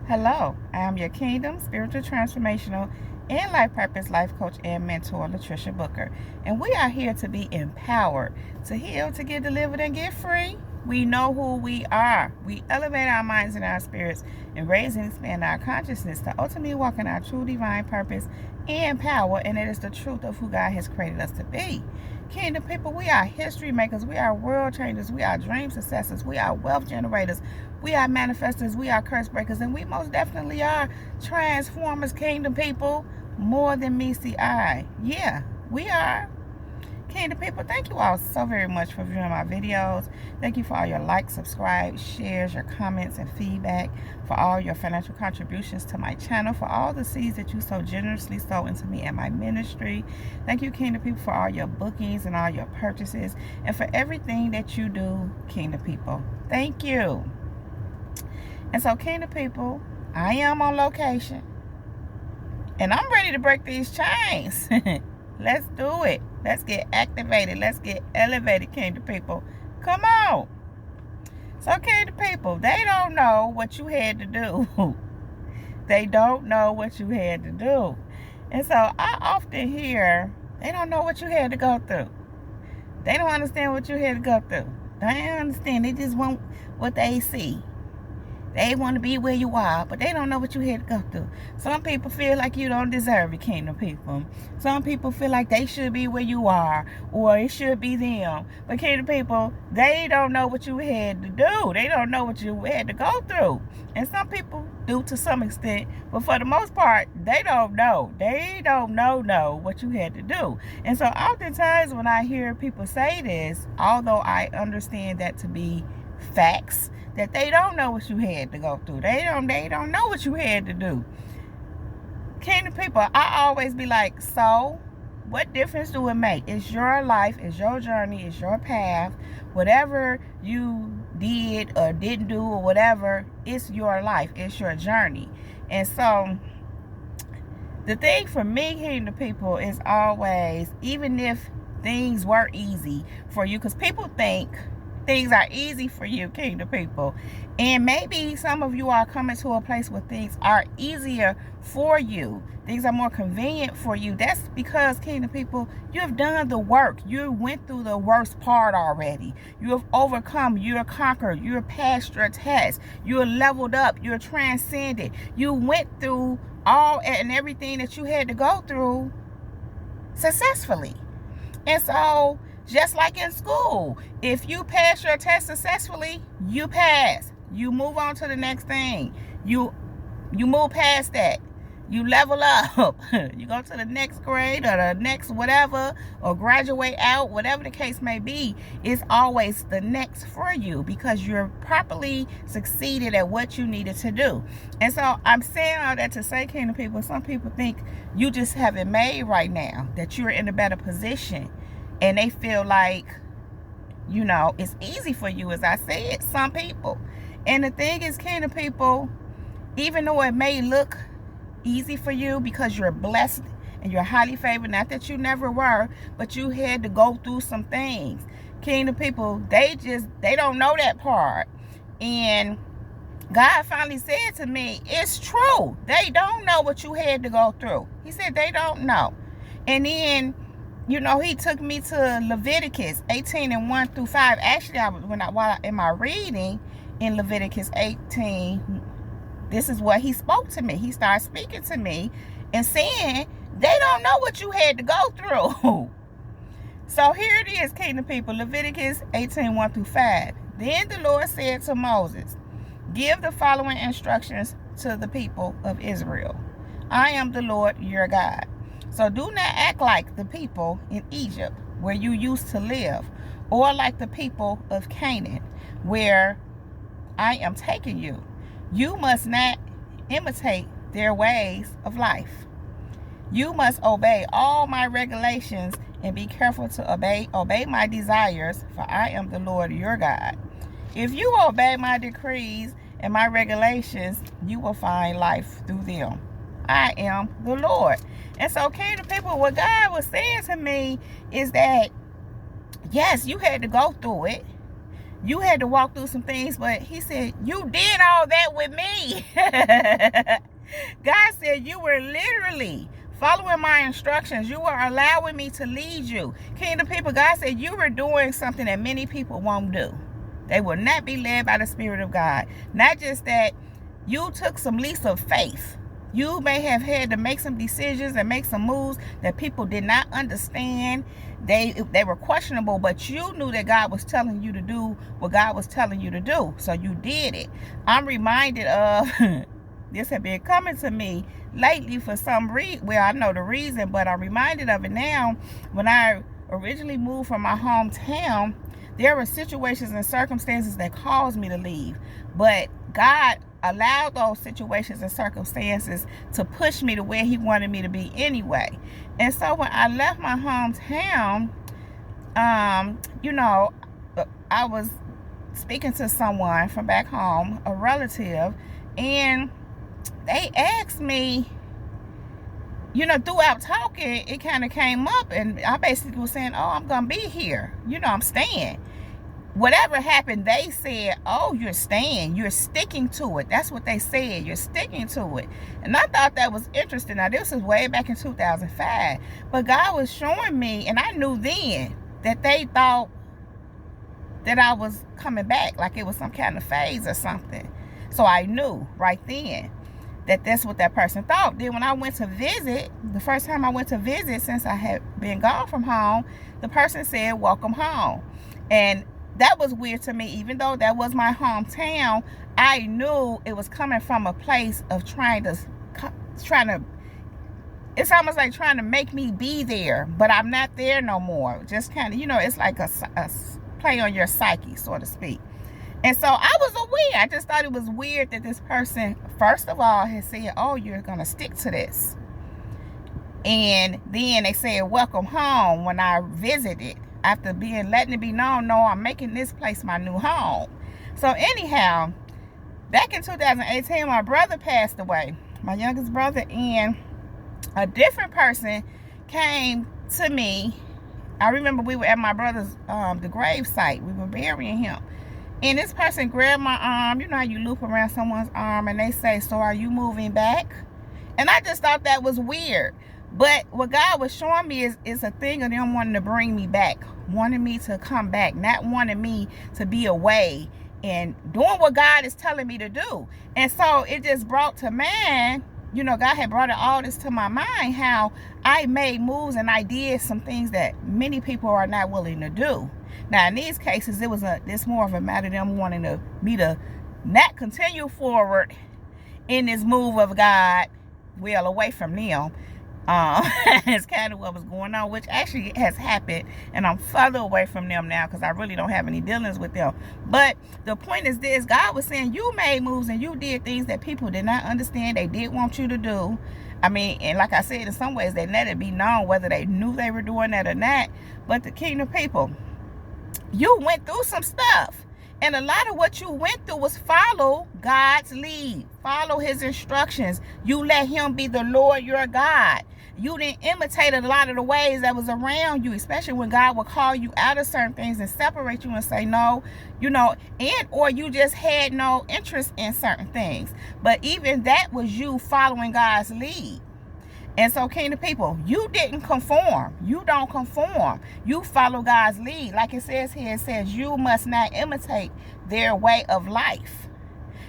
Hello, I am your Kingdom Spiritual Transformational and Life Purpose Life Coach and Mentor, Latricia Booker. And we are here to be empowered, to heal, to get delivered, and get free. We know who we are. We elevate our minds and our spirits and raise and expand our consciousness to ultimately walk in our true divine purpose and power. And it is the truth of who God has created us to be. Kingdom people, we are history makers. We are world changers. We are dream successors. We are wealth generators. We are manifestors. We are curse breakers. And we most definitely are transformers, kingdom people. More than meets the eye. Yeah, we are. Kingdom people, thank you all so very much for viewing my videos. Thank you for all your likes, subscribe, shares, your comments, and feedback, for all your financial contributions to my channel, for all the seeds that you so generously sow into me and my ministry. Thank you, Kingdom people, for all your bookings and all your purchases, and for everything that you do, Kingdom people. Thank you. And so, Kingdom people, I am on location, and I'm ready to break these chains. Let's do it. Let's get activated. Let's get elevated, Kingdom people. Come on. So, Kingdom people, they don't know what you had to do. They don't know what you had to do. And so I often hear, they don't know what you had to go through. They don't understand what you had to go through. They don't understand. They just want what they see. They want to be where you are, but they don't know what you had to go through. Some people feel like you don't deserve it, Kingdom people. Some people feel like they should be where you are, or it should be them. But Kingdom people, they don't know what you had to do. They don't know what you had to go through. And some people do to some extent, but for the most part, they don't know. They don't know what you had to do. And so oftentimes when I hear people say this, although I understand that to be facts, that they don't know what you had to go through. They don't know what you had to do. Kingdom people, I always be like, so what difference do it make? It's your life, it's your journey, it's your path. Whatever you did or didn't do or whatever, it's your life, it's your journey. And so the thing for me, Kingdom people, is always, even if things were easy for you, because people think things are easy for you, Kingdom people. And maybe some of you are coming to a place where things are easier for you. Things are more convenient for you. That's because, Kingdom people, you have done the work. You went through the worst part already. You have overcome. You're conquered. You're past your test. You're leveled up. You're transcended. You went through all and everything that you had to go through successfully. And so, just like in school, if you pass your test successfully, you pass. You move on to the next thing. You move past that. You level up. You go to the next grade or the next whatever, or graduate out, whatever the case may be. It's always the next for you because you're properly succeeded at what you needed to do. And so I'm saying all that to say, Kingdom people, some people think you just have it made right now, that you're in a better position. And they feel like, you know, it's easy for you, as I said, some people. And the thing is, Kingdom people, even though it may look easy for you because you're blessed and you're highly favored, not that you never were, but you had to go through some things. Kingdom people, they don't know that part. And God finally said to me, it's true. They don't know what you had to go through. He said they don't know. And then, you know, he took me to Leviticus 18 and 1 through 5. Actually, while in my reading in Leviticus 18, this is what he spoke to me. He started speaking to me and saying, they don't know what you had to go through. So here it is, Kingdom people, Leviticus 18, 1 through 5. Then the Lord said to Moses, give the following instructions to the people of Israel. I am the Lord your God. So do not act like the people in Egypt, where you used to live, or like the people of Canaan, where I am taking you. You must not imitate their ways of life. You must obey all my regulations and be careful to obey my desires, for I am the Lord your God. If you obey my decrees and my regulations, you will find life through them. I am the Lord. And so, Kingdom people, what God was saying to me is that, yes, you had to go through it. You had to walk through some things, but he said, you did all that with me. God said you were literally following my instructions. You were allowing me to lead you. Kingdom people, God said you were doing something that many people won't do. They will not be led by the Spirit of God. Not just that, you took some leaps of faith. You may have had to make some decisions and make some moves that people did not understand. They were questionable, but you knew that God was telling you to do what God was telling you to do. So you did it. I'm reminded of, this had been coming to me lately for some reason. Well, I know the reason, but I'm reminded of it now. When I originally moved from my hometown, there were situations and circumstances that caused me to leave. But God allowed those situations and circumstances to push me to where he wanted me to be anyway. And so when I left my hometown, you know, I was speaking to someone from back home, a relative, and they asked me, you know, throughout talking, it kind of came up, and I basically was saying, oh, I'm going to be here. You know, I'm staying. Whatever happened, they said, oh, you're staying. You're sticking to it. That's what they said. You're sticking to it. And I thought that was interesting. Now, this was way back in 2005. But God was showing me, and I knew then, that they thought that I was coming back, like it was some kind of phase or something. So I knew right then that that's what that person thought. Then when I went to visit, the first time I went to visit since I had been gone from home, the person said, welcome home. And that was weird to me. Even though that was my hometown, I knew it was coming from a place of trying to, it's almost like trying to make me be there, but I'm not there no more. Just kind of, you know, it's like a play on your psyche, so to speak. And so I was aware. I just thought it was weird that this person, first of all, had said, oh, you're going to stick to this. And then they said, welcome home when I visited. After letting it be known, no, I'm making this place my new home. So anyhow, back in 2018, my brother passed away, my youngest brother, and a different person came to me. I remember we were at my brother's, the grave site. We were burying him. And this person grabbed my arm. You know how you loop around someone's arm and they say, so are you moving back? And I just thought that was weird. But what God was showing me is a thing of them wanting to bring me back, wanting me to come back, not wanting me to be away and doing what God is telling me to do. And so it just brought to mind, you know, God had brought all this to my mind, how I made moves and I did some things that many people are not willing to do. Now, in these cases, it's more of a matter of them wanting me to not continue forward in this move of God, well, away from them. It's kind of what was going on, which actually has happened, and I'm further away from them now because I really don't have any dealings with them. But the point is this: God was saying you made moves and you did things that people did not understand they did want you to do. I mean, and like I said, in some ways they let it be known whether they knew they were doing that or not. But the kingdom people, you went through some stuff. And a lot of what you went through was follow God's lead. Follow his instructions. You let him be the Lord your God. You didn't imitate a lot of the ways that was around you, especially when God will call you out of certain things and separate you and say no, you know, and or you just had no interest in certain things. But even that was you following God's lead. And so, kingdom people, you didn't conform. You don't conform. You follow God's lead. Like it says here, it says you must not imitate their way of life.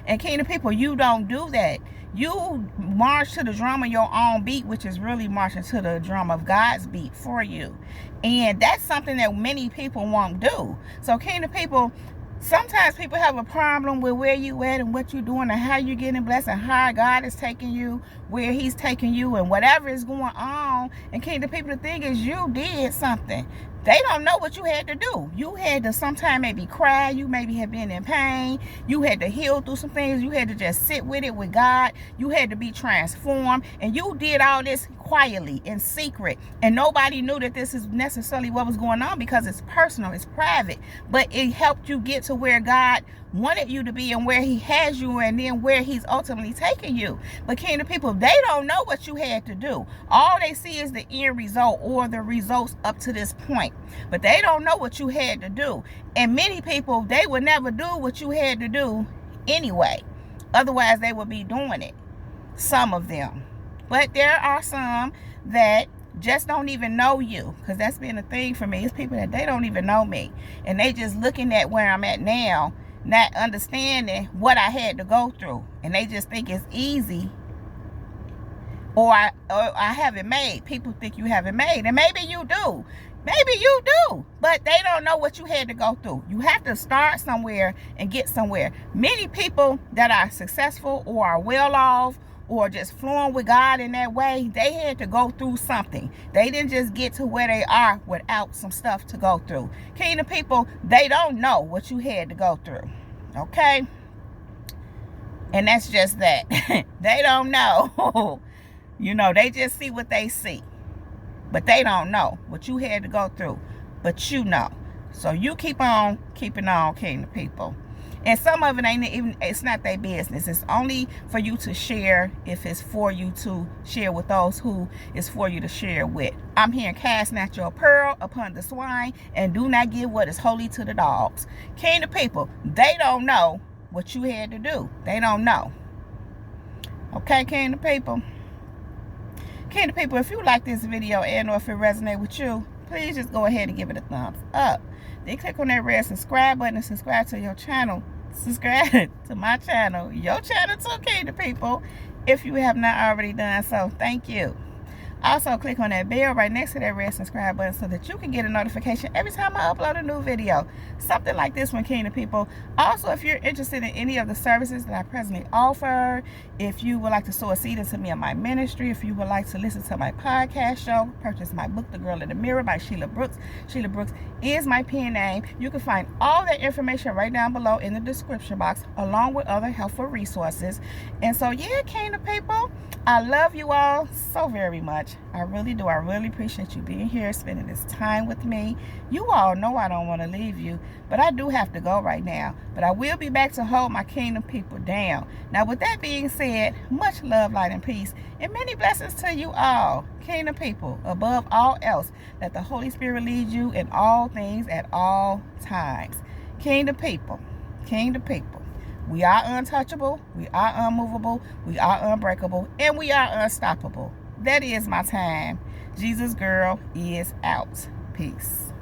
And kingdom people, you don't do that. You march to the drum of your own beat, which is really marching to the drum of God's beat for you. And that's something that many people won't do. So, kingdom people, sometimes people have a problem with where you at and what you're doing and how you're getting blessed and how God is taking you, where he's taking you, and whatever is going on. And kingdom people, the thing is, you did something. They don't know what you had to do. You had to sometime maybe cry. You maybe have been in pain. You had to heal through some things. You had to just sit with it with God. You had to be transformed. And you did all this quietly, in secret. And nobody knew that this is necessarily what was going on because it's personal, it's private. But it helped you get to where God wanted you to be and where he has you and then where he's ultimately taking you. But kingdom people, they don't know what you had to do. All they see is the end result or the results up to this point. But they don't know what you had to do. And many people, they would never do what you had to do anyway. Otherwise, they would be doing it. Some of them. But there are some that just don't even know you, because that's been a thing for me. It's people that they don't even know me, and they just looking at where I'm at now, not understanding what I had to go through, and they just think it's easy, or I haven't made. People think you haven't made, and maybe you do. Maybe you do, but they don't know what you had to go through. You have to start somewhere and get somewhere. Many people that are successful or are well off or just flowing with God in that way, they had to go through something. They didn't just get to where they are without some stuff to go through. Kingdom people, they don't know what you had to go through. Okay? And that's just that. They don't know. You know, they just see what they see. But they don't know what you had to go through. But you know. So you keep on keeping on, kingdom people. And some of it ain't even, it's not their business. It's only for you to share if it's for you to share with those who is for you to share with. I'm here, cast not your pearl upon the swine, and do not give what is holy to the dogs. Kingdom people, they don't know what you had to do. They don't know. Okay, kingdom people? Kingdom people, if you like this video and or if it resonates with you, please just go ahead and give it a thumbs up. Then click on that red subscribe button and subscribe to your channel. Subscribe to my channel, your channel too, kingdom people, if you have not already done so. Thank you. Also, click on that bell right next to that red subscribe button so that you can get a notification every time I upload a new video. Something like this one, kingdom people. Also, if you're interested in any of the services that I presently offer, if you would like to sow a seed into me and my ministry, if you would like to listen to my podcast show, purchase my book, The Girl in the Mirror by Sheila Brooks. Sheila Brooks is my pen name. You can find all that information right down below in the description box, along with other helpful resources. And so, yeah, kingdom people, I love you all so very much. I really do. I really appreciate you being here, spending this time with me. You all know I don't want to leave you, but I do have to go right now. But I will be back to hold my kingdom people down. Now, with that being said, much love, light, and peace, and many blessings to you all, kingdom people. Above all else, let the Holy Spirit lead you in all things at all times. Kingdom people, kingdom people. We are untouchable, we are unmovable, we are unbreakable, and we are unstoppable. That is my time. Jesus girl is out. Peace.